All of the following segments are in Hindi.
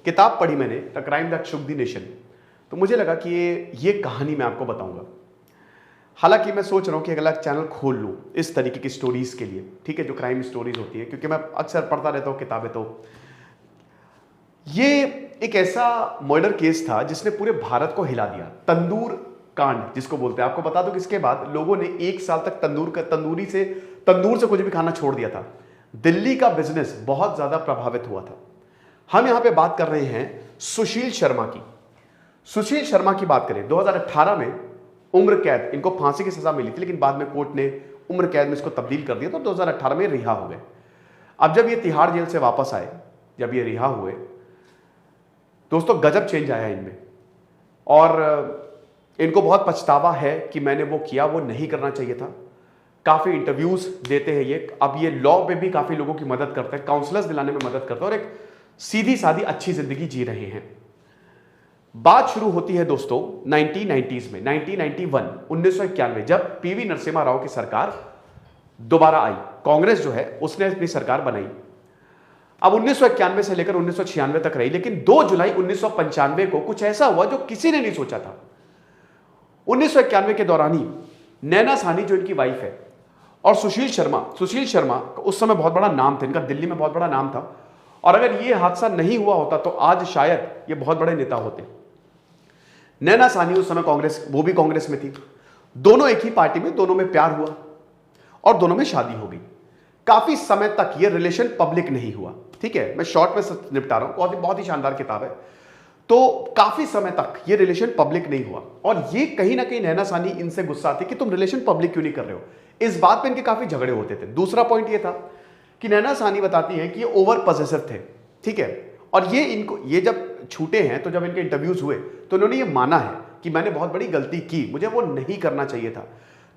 किताब पढ़ी मैंने, the crime that shook the nation. तो मुझे लगा कि ये कहानी मैं आपको बताऊंगा। हालांकि मैं सोच रहा हूं कि अगला चैनल खोल लूं इस तरीके की स्टोरीज के लिए, ठीक है, जो क्राइम स्टोरीज होती है, क्योंकि मैं अक्सर पढ़ता रहता हूं किताबें। तो ये एक ऐसा मर्डर केस था जिसने पूरे भारत को हिला दिया, तंदूर कांड जिसको बोलते हैं। आपको बता दो कि इसके बाद लोगों ने 1 साल तक तंदूर से कुछ भी खाना छोड़ दिया था। दिल्ली का बिजनेस बहुत ज्यादा प्रभावित हुआ था। हम यहां पे बात कर रहे हैं सुशील शर्मा की। सुशील शर्मा की बात करें, 2018 में उम्र कैद, इनको फांसी की सजा मिली थी, लेकिन बाद में कोर्ट ने उम्र कैद में इसको तब्दील कर दिया, तो 2018 में रिहा हो गए। अब जब ये तिहाड़ जेल से वापस आए, जब ये रिहा हुए, दोस्तों गजब चेंज आया इनमें, और इनको बहुत पछतावा है कि मैंने वो किया, वो नहीं करना चाहिए था। काफी इंटरव्यूज देते हैं ये। अब ये लॉ में भी काफी लोगों की मदद करते हैं, काउंसलर्स दिलाने में मदद करते हैं, और एक सीधी सादी अच्छी जिंदगी जी रहे हैं। बात शुरू होती है दोस्तों 1990s में, 1991 जब पीवी नरसिम्हा राव की सरकार दोबारा आई। कांग्रेस जो है उसने अपनी सरकार बनाई। अब 1991 से लेकर 1996 तक रही, लेकिन 2 जुलाई 1995 को कुछ ऐसा हुआ जो किसी ने नहीं सोचा था। 1991 के दौरान ही नैना साहनी जो इनकी वाइफ है, और सुशील शर्मा उस समय बहुत बड़ा नाम था, इनका दिल्ली में बहुत बड़ा नाम था, और अगर यह हादसा नहीं हुआ होता तो आज शायद ये बहुत बड़े नेता होते। नैना साहनी उस समय कांग्रेस, वो भी कांग्रेस में थी, दोनों एक ही पार्टी में, दोनों में प्यार हुआ और दोनों में शादी हो गई। काफी समय तक ये रिलेशन पब्लिक नहीं हुआ, ठीक है, मैं शॉर्ट में निपटा रहा हूं, बहुत ही शानदार किताब है। तो काफी समय तक ये रिलेशन पब्लिक नहीं हुआ, और ये कहीं ना कहीं नैना साहनी इनसे गुस्सा आती कि तुम रिलेशन पब्लिक क्यों नहीं कर रहे हो। इस बात पे इनके काफी झगड़े होते थे। दूसरा पॉइंट ये था कि नैना साहनी बताती है कि ये ओवर पॉसेसिव थे, ठीक है, और ये जब छूटे हैं, तो जब इनके इंटरव्यूज हुए तो उन्होंने ये माना है कि मैंने बहुत बड़ी गलती की, मुझे वो नहीं करना चाहिए था।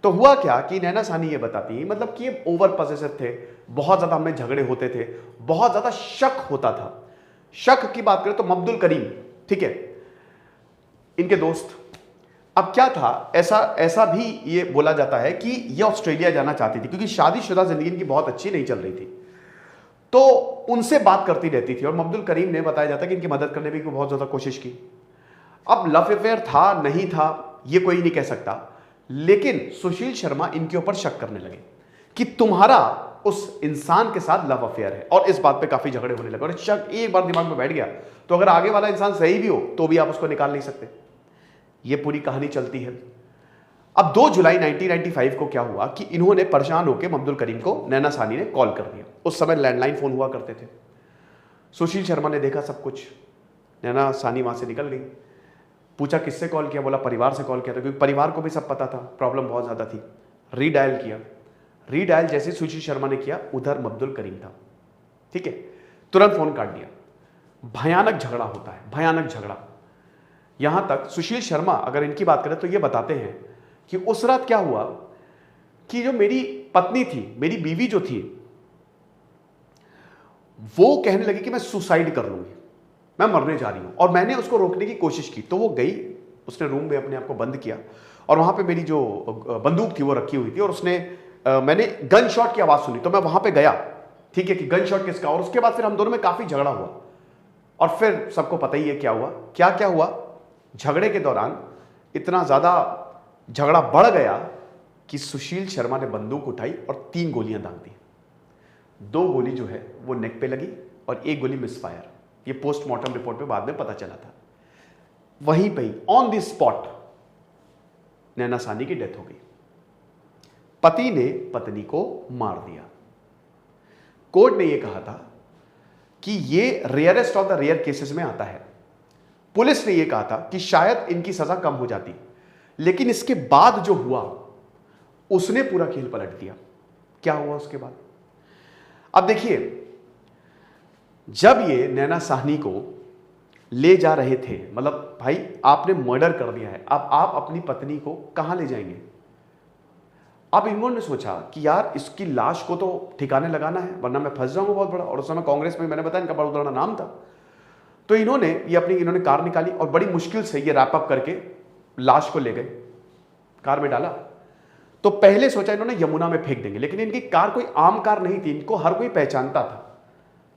तो हुआ क्या कि नैना साहनी ये बताती है, मतलब कि ये ओवर पॉसेसिव थे, बहुत ज्यादा हमें झगड़े होते थे, बहुत ज्यादा शक होता था। शक की बात करें तो अब्दुल करीम, ठीक है, इनके दोस्त। अब क्या था, ऐसा भी ये बोला जाता है कि ये ऑस्ट्रेलिया जाना चाहती थी, क्योंकि शादीशुदा जिंदगी इनकी बहुत अच्छी नहीं चल रही थी, तो उनसे बात करती रहती थी। और अब्दुल करीम ने बताया जाता है कि इनकी मदद करने की बहुत ज्यादा कोशिश की। अब लव अफेयर था नहीं था ये कोई नहीं कह सकता, लेकिन सुशील शर्मा इनके ऊपर शक करने लगे कि तुम्हारा उस इंसान के साथ लव अफेयर है, और इस बात पे काफी झगड़े होने लगे। और शक एक बार दिमाग में बैठ गया तो अगर आगे वाला इंसान सही भी हो तो भी आप उसको निकाल नहीं सकते। ये पूरी कहानी चलती है। अब 2 जुलाई 1995 को क्या हुआ कि इन्होंने परेशान होकर अब्दुल करीम को नैना साहनी ने कॉल कर दिया। उस समय लैंडलाइन फोन हुआ करते थे। सुशील शर्मा ने देखा सब कुछ, नैना साहनी वहां से निकल गई। पूछा किससे कॉल किया, बोला परिवार से कॉल किया था, क्योंकि परिवार को भी सब पता था, प्रॉब्लम बहुत ज्यादा थी। रीडायल किया, रीडायल जैसे सुशील शर्मा ने किया, उधर अब्दुल करीम था, ठीक है, तुरंत फोन काट दिया। भयानक झगड़ा होता है, भयानक झगड़ा। यहां तक सुशील शर्मा अगर इनकी बात करें तो ये बताते हैं कि उस रात क्या हुआ कि जो मेरी पत्नी थी, मेरी बीवी जो थी, वो कहने लगी कि मैं सुसाइड कर लूंगी, मैं मरने जा रही हूं। और मैंने उसको रोकने की कोशिश की, तो वो गई, उसने रूम में अपने आप को बंद किया, और वहां पे मेरी जो बंदूक थी वो रखी हुई थी, और मैंने गन शॉट की आवाज सुनी, तो मैं वहां पे गया, ठीक है, कि गन शॉट किसका। और उसके बाद फिर हम दोनों में काफी झगड़ा हुआ, और फिर सबको पता ही है क्या हुआ। क्या हुआ, झगड़े के दौरान इतना ज्यादा झगड़ा बढ़ गया कि सुशील शर्मा ने बंदूक उठाई और 3 गोलियां दाग दी। 2 गोली जो है वो नेक पे लगी और 1 गोली मिसफायर। ये पोस्टमार्टम रिपोर्ट में बाद में पता चला था। वहीं पे ही ऑन द स्पॉट नैना साहनी की डेथ हो गई। पति ने पत्नी को मार दिया। कोर्ट ने यह कहा था कि यह rarest of the rare cases में आता है। पुलिस ने यह कहा था कि शायद इनकी सजा कम हो जाती, लेकिन इसके बाद जो हुआ उसने पूरा खेल पलट दिया। क्या हुआ उसके बाद, अब देखिए, जब ये नैना साहनी को ले जा रहे थे, मतलब भाई आपने मर्डर कर दिया है, अब आप अपनी पत्नी को कहां ले जाएंगे। अब इन्होंने सोचा कि यार इसकी लाश को तो ठिकाने लगाना है, वरना मैं फंस जाऊंगा बहुत बड़ा। और उस समय कांग्रेस में मैंने बताया इनका बहुत बड़ा नाम था। तो इन्होंने कार निकाली और बड़ी मुश्किल से ये रैप अप करके लाश को ले गए, कार में डाला। तो पहले सोचा इन्होंने यमुना में फेंक देंगे, लेकिन इनकी कार कोई आम कार नहीं थी, इनको हर कोई पहचानता था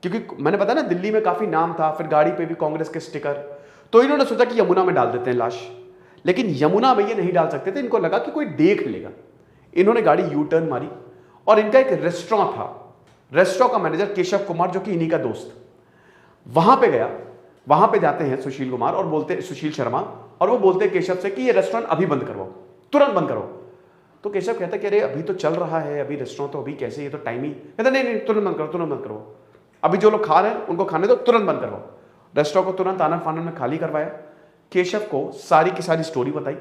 क्योंकि मैंने बताया ना दिल्ली में काफी नाम था, फिर गाड़ी पे भी कांग्रेस के स्टिकर, तो इन्होंने सोचा कि यमुना में डाल देते हैं लाश। लेकिन यमुना में ये नहीं डाल सकते थे, इनको लगा कि कोई देख लेगा। इन्होंने गाड़ी यू टर्न मारी और इनका एक रेस्टोरेंट था, रेस्टोरेंट का मैनेजर केशव कुमार जो कि इन्हीं का दोस्त, वहां पे गया। वहां पे जाते हैं सुशील कुमार और बोलते, सुशील शर्मा, और वो बोलते हैं केशव से कि ये रेस्टोरेंट अभी बंद करवाओ, तुरंत बंद करो। तो केशव कहता है कि अरे अभी तो चल रहा है, अभी रेस्टोरेंट तो अभी कैसे, ये तो टाइम ही। कहता नहीं नहीं तुरंत बंद करो, तुरंत बंद करो, अभी जो लोग खा रहे हैं उनको खाने दो, तुरंत बंद करवाओ। रेस्टोरेंट को तुरंत आनंद फानंद में खाली करवाया। केशव को सारी की सारी स्टोरी बताई।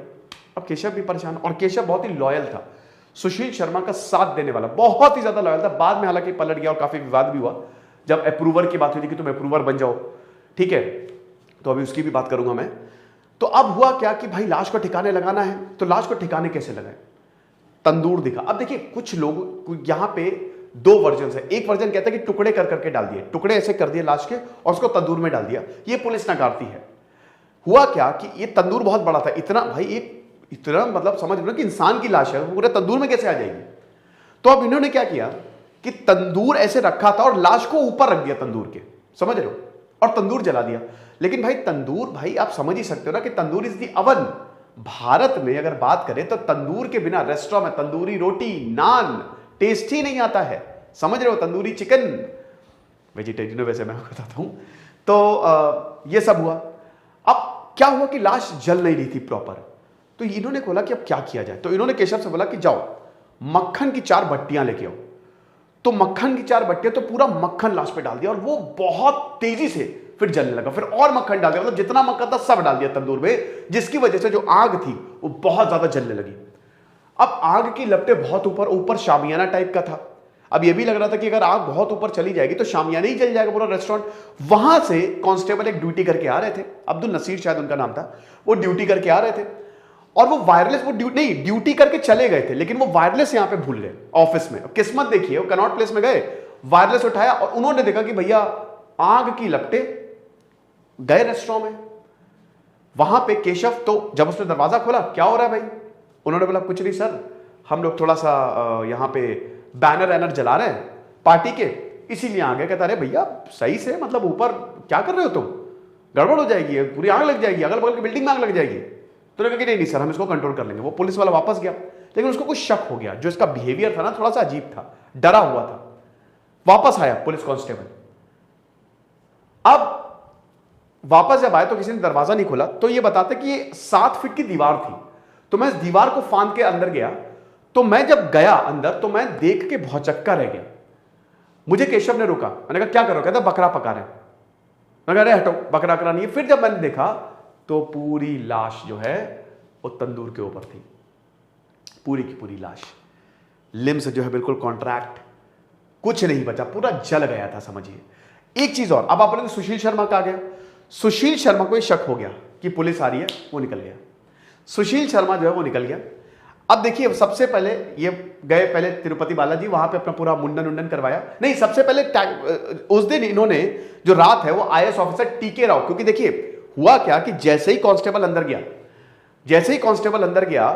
अब केशव भी परेशान, और केशव बहुत ही लॉयल था, सुशील शर्मा का साथ देने वाला, बहुत ही ज्यादा लॉयल था। बाद में हालांकि पलट गया और काफी विवाद भी हुआ जब अप्रूवर की बात हुई थी कि तुम अप्रूवर बन जाओ, ठीक है, तो अभी उसकी भी बात करूंगा मैं। तो अब हुआ क्या कि भाई लाश को ठिकाने लगाना है, तो लाश को ठिकाने कैसे लगाए? तंदूर दिखा। अब देखिए कुछ लोग यहां पे दो वर्जन है। एक वर्जन कहता है कि टुकड़े कर करके डाल दिए, टुकड़े ऐसे कर दिए लाश के और उसको तंदूर में डाल दिया, ये पुलिस नकारती है। हुआ क्या कि ये तंदूर बहुत बड़ा था, इतना भाई एक इतना मतलब समझ लो कि इंसान की लाश है, वो पूरे तंदूर में कैसे आ जाएगी? तो अब इन्होंने क्या किया कि तंदूर ऐसे रखा था और लाश को ऊपर रख दिया तंदूर के, समझ रहे हो, और तंदूर जला दिया। लेकिन भाई तंदूर, भाई आप समझ ही सकते हो ना कि तंदूर इज दी अवन। भारत में अगर बात करें तो तंदूर के बिना रेस्टोरेंट में तंदूरी रोटी, नान टेस्ट ही नहीं आता है, समझ रहे हो, तंदूरी चिकन, वेजिटेरियन वैसे मैं बताता हूं। तो ये सब हुआ। अब क्या हुआ कि लाश जल नहीं रही थी प्रॉपर, तो इन्होंने बोला कि अब क्या किया जाए। तो इन्होंने केशव से बोला कि जाओ मक्खन की 4 भट्टियां लेके आओ। तो मक्खन की 4 भट्टियां, तो पूरा मक्खन लाश पे डाल दिया और वो बहुत तेजी से फिर जलने लगा। फिर और मक्खन डाल दिया, मतलब जितना मक्खन था सब डाल दिया तंदूर में, जिसकी वजह से जो आग थी वो बहुत ज्यादा जलने लगी। अब आग की लपटें बहुत ऊपर ऊपर शामियाना टाइप का था। अब ये भी लग रहा था कि अगर आग बहुत ऊपर चली जाएगी तो शामियाना ही जल जाएगा पूरा रेस्टोरेंट। वहां से कांस्टेबल एक ड्यूटी करके आ रहे थे, अब्दुल नसीर शायद उनका नाम था, वो ड्यूटी करके आ रहे थे और वो वायरलेस, वो ड्यूटी करके चले गए थे, लेकिन वो वायरलेस यहां पे भूल गए ऑफिस में। किस्मत देखिए, वो कनॉट प्लेस में गए, वायरलेस उठाया और उन्होंने देखा कि भैया आग की लपटें गए रेस्टोरेंट में। वहां पे केशव, तो जब उसने दरवाजा खोला, क्या हो रहा है भाई? उन्होंने बोला कुछ नहीं सर, हम लोग थोड़ा सा यहां पे बैनर वैनर जला रहे हैं पार्टी के, इसीलिए आ गए। कहता अरे भैया सही से, मतलब ऊपर क्या कर रहे हो तुम, गड़बड़ हो जाएगी, पूरी आग लग जाएगी, अगल बगल की बिल्डिंग में आग लग जाएगी। तो कहा कि नहीं सर हम इसको कंट्रोल कर लेंगे। वो पुलिस वाला वापस गया, लेकिन उसको कुछ शक हो गया, जो इसका बिहेवियर था ना थोड़ा सा अजीब था, डरा हुआ था। वापस आया पुलिस कांस्टेबल। अब वापस जब आए तो किसी ने दरवाजा नहीं खोला, तो ये बताते कि ये 7 फीट की दीवार थी। तो मैं इस दीवार को फांद के अंदर गया, तो मैं जब गया अंदर तो मैं देख के भौचक्का रह गया। मुझे केशव ने रोका, मैंने कहा क्या करो? कहता बकरा पका रहे। मैं कहा अरे हटो, बकरा करा नहीं है। फिर जब मैंने देखा तो पूरी लाश जो है वो तंदूर के ऊपर थी, पूरी की पूरी लाश, लिम्स जो है बिल्कुल कॉन्ट्रैक्ट, कुछ नहीं बचा, पूरा जल गया था समझिए। एक चीज और, अब आपने सुशील शर्मा का आ गया। सुशील शर्मा को शक हो गया कि पुलिस आ रही है, वो निकल गया। सुशील शर्मा जो है वो निकल गया। अब देखिए सबसे पहले ये गए पहले तिरुपति बालाजी, वहां पे अपना पूरा मुंडन उंडन करवाया। नहीं, सबसे पहले उस दिन इन्होंने जो रात है वो आईएएस ऑफिसर टीके राव, क्योंकि देखिए हुआ क्या कि जैसे ही कांस्टेबल अंदर गया, जैसे ही कांस्टेबल अंदर गया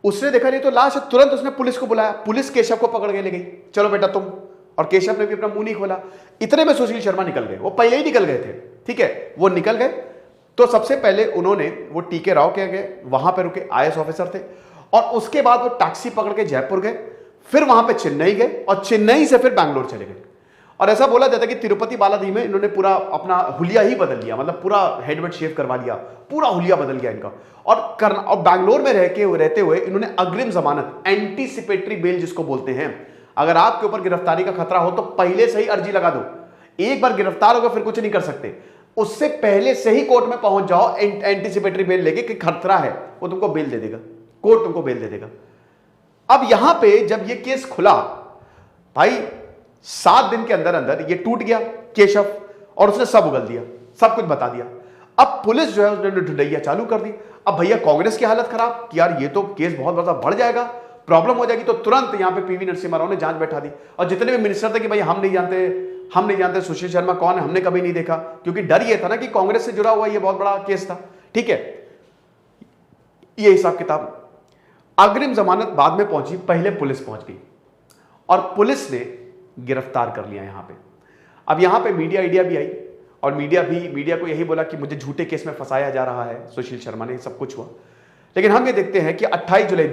उसने देखा नहीं तो लाश, तुरंत उसने पुलिस को बुलाया। पुलिस केशव को पकड़ के ले गई, चलो बेटा तुम, और केशव ने भी अपना मुंह नहीं खोला। इतने में सुशील शर्मा निकल गए, वो पहले ही निकल गए थे, ठीक है, वो निकल गए। तो सबसे पहले उन्होंने वो टीके राव के गए, वहां पे रुके, आईएएस ऑफिसर थे, और उसके बाद वो टैक्सी पकड़ के जयपुर गए, फिर वहां पे चेन्नई गए और चेन्नई से फिर बैंगलोर चले गए। और ऐसा बोला जाता है कि तिरुपति बालाजी में इन्होंने पूरा अपना हुलिया ही बदल लिया, मतलब पूरा हेडवेट शेव करवा लिया, पूरा हुलिया बदल गया इनका। और बैंगलोर में रहते हुए इन्होंने अग्रिम जमानत, एंटीसिपेटरी बेल जिसको बोलते हैं, अगर आपके ऊपर गिरफ्तारी का खतरा हो तो पहले से ही अर्जी लगा दो। एक बार गिरफ्तार होगा फिर कुछ नहीं कर सकते, उससे पहले से ही कोर्ट में पहुंच जाओ एंटीसिपेटरी बेल लेके कि खतरा है, वो तुमको बेल दे देगा, कोर्ट तुमको बेल दे देगा। अब यहां पे जब ये केस खुला भाई, 7 दिन के अंदर अंदर ये टूट गया केशव, और उसने सब उगल दिया, सब कुछ बता दिया। अब पुलिस जो है उसने ढूंढैया चालू कर दी। अब भैया कांग्रेस की हालत खराब कि यार ये तो केस बहुत बड़ा बढ़ जाएगा, प्रॉब्लम हो जाएगी, तो तुरंत यहां पे पीवी नरसिम्हा राव ने जांच बैठा दी। और जितने भी मिनिस्टर थे कि भाई हम नहीं जानते सुशील शर्मा कौन है, हमने कभी नहीं देखा, क्योंकि डर ये था ना कि कांग्रेस से जुड़ा हुआ ये बहुत बड़ा केस था, ठीक है। ये हिसाब किताब, अग्रिम जमानत बाद में पहुंची, पहले पुलिस पहुंच गई और पुलिस ने गिरफ्तार कर लिया यहां पे। अब यहां पे मीडिया आइडिया भी आई और मीडिया को यही बोला कि मुझे झूठे केस में फंसाया जा रहा है सुशील शर्मा ने, सब कुछ हुआ। लेकिन हम ये देखते हैं कि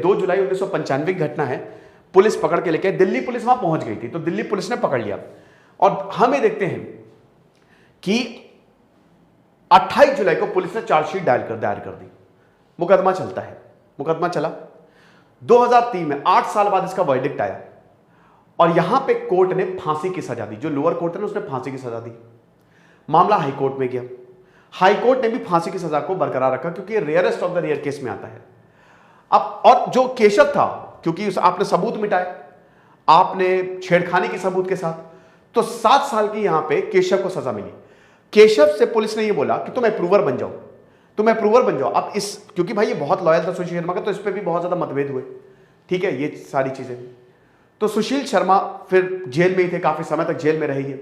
2 जुलाई 1995 की घटना है, पुलिस पकड़ के लेके, दिल्ली पुलिस वहां पहुंच गई थी, तो दिल्ली पुलिस ने पकड़ लिया। और हम ये देखते हैं कि 28 जुलाई को पुलिस ने चार्जशीट दायर कर दी, मुकदमा चलता है। मुकदमा चला 2003 में, 8 साल बाद इसका वर्डिक्ट आया और यहां पे कोर्ट ने फांसी की सजा दी। जो लोअर कोर्ट है ना, उसने फांसी की सजा दी। मामला हाई कोर्ट में गया, हाई कोर्ट ने भी फांसी की सजा को बरकरार रखा, क्योंकि rarest of the rare case में आता है। अब और जो केशव था, क्योंकि आपने सबूत मिटाए, आपने छेड़खानी की सबूत के साथ, तो 7 साल की यहां पे केशव को सजा मिली। केशव से पुलिस ने यह बोला कि तुम अप्रूवर बन जाओ, तुम अप्रूवर बन जाओ। अब इस, क्योंकि भाई ये बहुत लॉयल था सुशील शर्मा का, तो इस पर भी बहुत ज्यादा मतभेद हुए, ठीक है, ये सारी चीजें। तो सुशील शर्मा फिर जेल में ही थे, काफी समय तक जेल में रहे।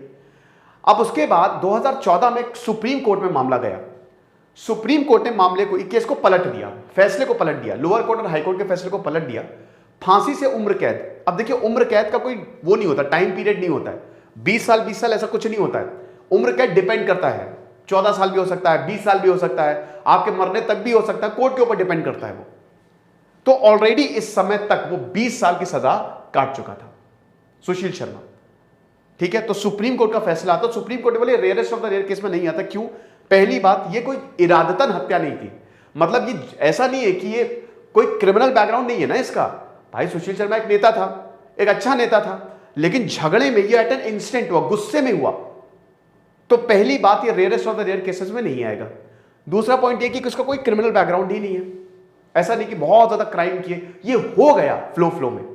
अब उसके बाद 2014 में सुप्रीम कोर्ट में मामला गया। सुप्रीम कोर्ट ने मामले को, केस को पलट दिया, फैसले को पलट दिया, लोअर कोर्ट और हाई कोर्ट के फैसले को पलट दिया। फांसी से उम्र कैद। अब देखिए, उम्र कैद का कोई वो नहीं होता, टाइम पीरियड नहीं होता है, 20 साल 20 साल ऐसा कुछ नहीं होता है। उम्र कैद डिपेंड करता है, 14 साल भी हो सकता है, 20 साल भी हो सकता है, आपके मरने तक भी हो सकता है, कोर्ट के ऊपर डिपेंड करता है वो। तो ऑलरेडी इस समय तक वो 20 साल की सजा काट चुका था सुशील शर्मा, ठीक है। तो सुप्रीम कोर्ट का फैसला आता, सुप्रीम कोर्ट बोले rarest of the rare case में नहीं आता। क्यों? पहली बात, ये कोई इरादतन हत्या नहीं थी, मतलब ये ऐसा नहीं है कि ये कोई क्रिमिनल बैकग्राउंड नहीं है ना इसका। भाई सुशील शर्मा एक नेता था, एक अच्छा नेता था, लेकिन झगड़े में ये एट एन इंस्टेंट हुआ, गुस्से में हुआ। तो पहली बात, ये rarest of the rare cases में नहीं आएगा। दूसरा पॉइंट ये कि उसका कोई क्रिमिनल बैकग्राउंड ही नहीं है, ऐसा नहीं कि बहुत ज्यादा क्राइम किए, ये हो गया फ्लो में,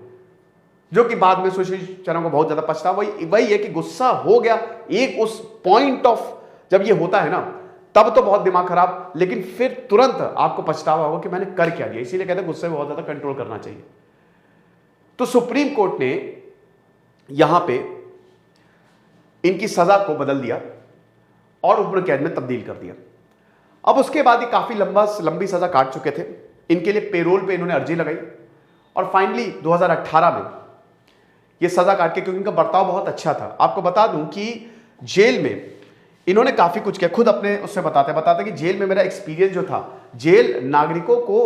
जो कि बाद में सुशील शर्मा को बहुत ज्यादा पछतावा। वही है कि गुस्सा हो गया एक उस पॉइंट ऑफ, जब ये होता है ना, तब तो बहुत दिमाग खराब, लेकिन फिर तुरंत आपको पछतावा होगा कि मैंने कर क्या दिया। इसीलिए कहते हैं गुस्से में बहुत ज्यादा कंट्रोल करना चाहिए। तो सुप्रीम कोर्ट ने यहां पे इनकी सजा को बदल दिया और उम्र कैद में तब्दील कर दिया। अब उसके बाद ये काफी लंबी सजा काट चुके थे, इनके लिए पेरोल पे इन्होंने अर्जी लगाई और फाइनली 2018 में ये सजा काट के, क्योंकि इनका बर्ताव बहुत अच्छा था। आपको बता दूं कि जेल में इन्होंने काफी कुछ किया, खुद अपने उससे बताते कि जेल में मेरा एक्सपीरियंस जो था, जेल नागरिकों को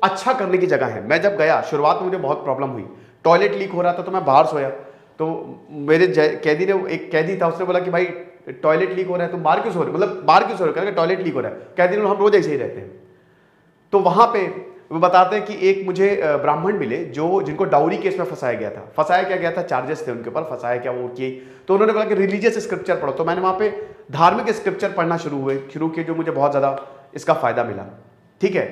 अच्छा करने की जगह है। मैं जब गया, शुरुआत में मुझे बहुत प्रॉब्लम हुई, टॉयलेट लीक हो रहा था तो मैं बाहर सोया, तो मेरे कैदी ने, एक कैदी था, उसने बोला कि भाई टॉयलेट लीक हो रहा है, तुम बाहर क्यों सो रहे, मतलब बाहर क्यों सो रहे हो, टॉयलेट लीक हो रहा है। कैदी ने, हम रोज ऐसे ही रहते हैं। तो वहां पे वो बताते हैं कि एक मुझे ब्राह्मण मिले जो, जिनको डाउरी केस में फंसाया गया था। फंसाया क्या गया था, चार्जेस थे उनके ऊपर, फंसाया क्या वो किए। तो उन्होंने बोला कि रिलीजियस स्क्रिप्चर पढ़ो, तो मैंने वहां पे धार्मिक स्क्रिप्चर पढ़ना शुरू किए, जो मुझे बहुत ज्यादा इसका फायदा मिला, ठीक है।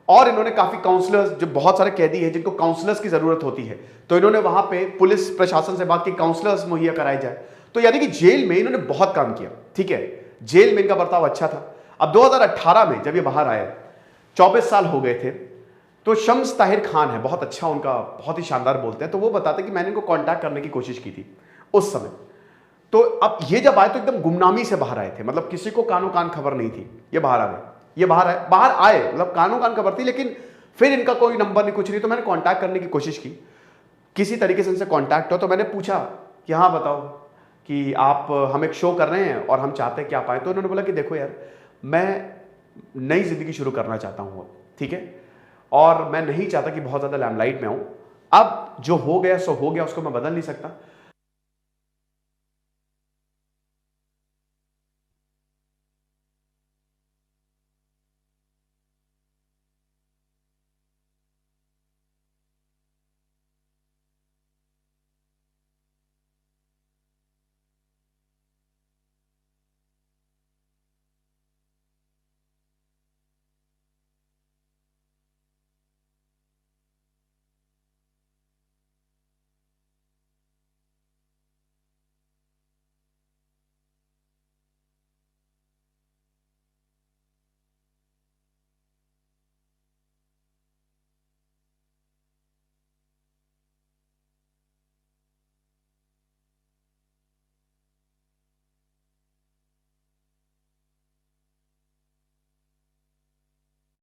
और इन्होंने काफी काउंसलर्स, जो बहुत सारे कैदी हैं जिनको काउंसलर्स की जरूरत होती है, तो इन्होंने वहां पे पुलिस प्रशासन से बात की, काउंसलर्स मुहैया कराए जाए। तो यानी कि जेल में इन्होंने बहुत काम किया, ठीक है, जेल में इनका बर्ताव अच्छा था। अब 2018 में जब ये बाहर आए, 24 साल हो गए थे, तो शम्स ताहिर खान है, बहुत अच्छा उनका, बहुत ही शानदार बोलते हैं, तो वो बताते कि मैंने इनको कांटेक्ट करने की कोशिश की थी उस समय। तो अब ये जब आए तो एकदम गुमनामी से बाहर आए थे, मतलब किसी को कानो कान खबर नहीं थी, ये बाहर आ गए, ये बाहर आए, मतलब कानो कान खबर थी, लेकिन फिर इनका कोई नंबर नहीं, कुछ नहीं। तो मैंने कांटेक्ट करने की कोशिश की, किसी तरीके से इनसे कांटेक्ट हो, तो मैंने पूछा कि हाँ बताओ कि आप, हम एक शो कर रहे हैं और हम चाहते हैं कि आप आए। तो उन्होंने बोला कि देखो यार, मैं नई जिंदगी शुरू करना चाहता हूँ, ठीक है, और मैं नहीं चाहता कि बहुत ज्यादा लैमलाइट में आऊं। अब जो हो गया सो हो गया, उसको मैं बदल नहीं सकता।